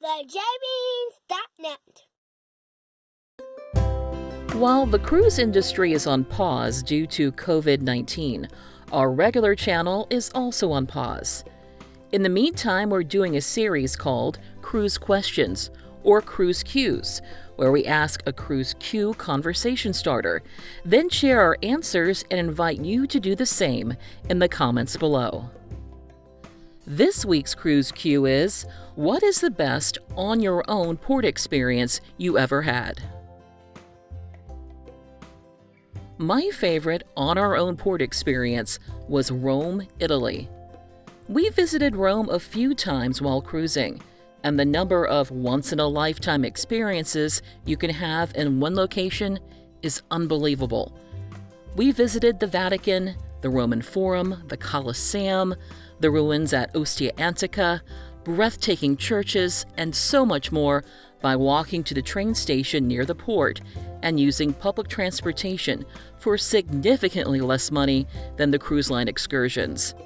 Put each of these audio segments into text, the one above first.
TheJbeans.net. While the cruise industry is on pause due to COVID-19, our regular channel is also on pause. In the meantime, we're doing a series called Cruise Questions, or Cruise Qs, where we ask a Cruise Q conversation starter, then share our answers and invite you to do the same in the comments below. This week's Cruise Q is, what is the best on-your-own port experience you ever had? My favorite on-our-own port experience was Rome, Italy. We visited Rome a few times while cruising, and the number of once-in-a-lifetime experiences you can have in one location is unbelievable. We visited the Vatican, the Roman Forum, the Colosseum, the ruins at Ostia Antica, breathtaking churches, and so much more by walking to the train station near the port and using public transportation for significantly less money than the cruise line excursions.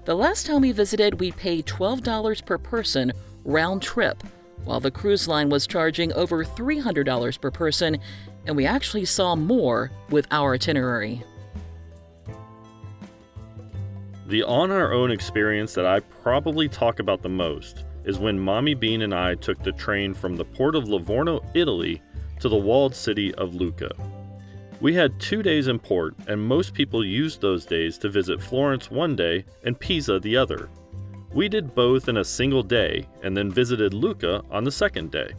The last time we visited, we paid $12 per person round trip, while the cruise line was charging over $300 per person, and we actually saw more with our itinerary. The on-our-own experience that I probably talk about the most is when Mommy Bean and I took the train from the port of Livorno, Italy, to the walled city of Lucca. We had 2 days in port, and most people used those days to visit Florence one day and Pisa the other. We did both in a single day and then visited Lucca on the second day.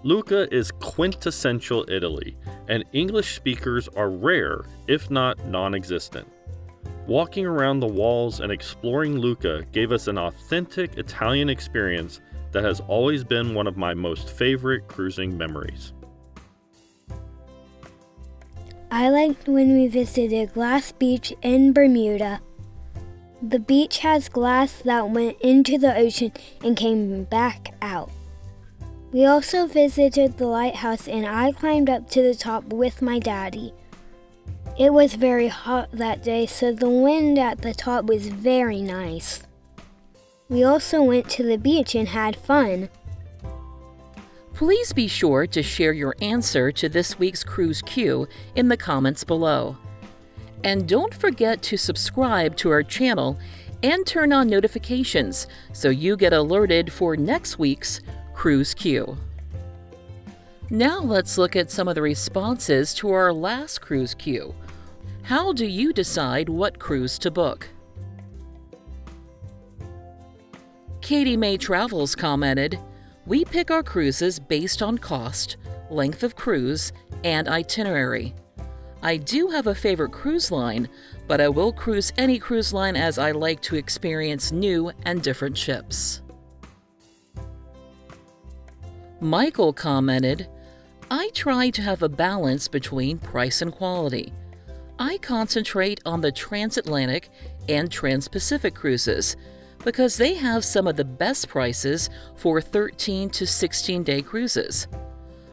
Lucca is quintessential Italy, and English speakers are rare, if not non-existent. Walking around the walls and exploring Lucca gave us an authentic Italian experience that has always been one of my most favorite cruising memories. I liked when we visited Glass Beach in Bermuda. The beach has glass that went into the ocean and came back out. We also visited the lighthouse and I climbed up to the top with my daddy. It was very hot that day, so the wind at the top was very nice. We also went to the beach and had fun. Please be sure to share your answer to this week's Cruise Q in the comments below. And don't forget to subscribe to our channel and turn on notifications so you get alerted for next week's Cruise Q. Now let's look at some of the responses to our last Cruise Q. How do you decide what cruise to book? Katie Mae Travels commented, "We pick our cruises based on cost, length of cruise, and itinerary. I do have a favorite cruise line, but I will cruise any cruise line as I like to experience new and different ships." Michael commented, "I try to have a balance between price and quality. I concentrate on the transatlantic and trans-Pacific cruises because they have some of the best prices for 13 to 16-day cruises.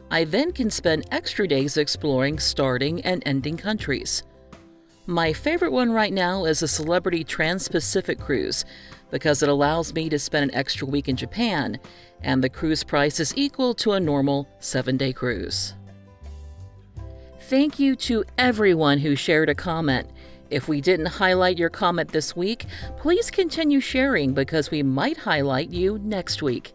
I then can spend extra days exploring starting and ending countries. My favorite one right now is a Celebrity Trans-Pacific cruise because it allows me to spend an extra week in Japan, and the cruise price is equal to a normal 7-day cruise." Thank you to everyone who shared a comment. If we didn't highlight your comment this week, please continue sharing because we might highlight you next week.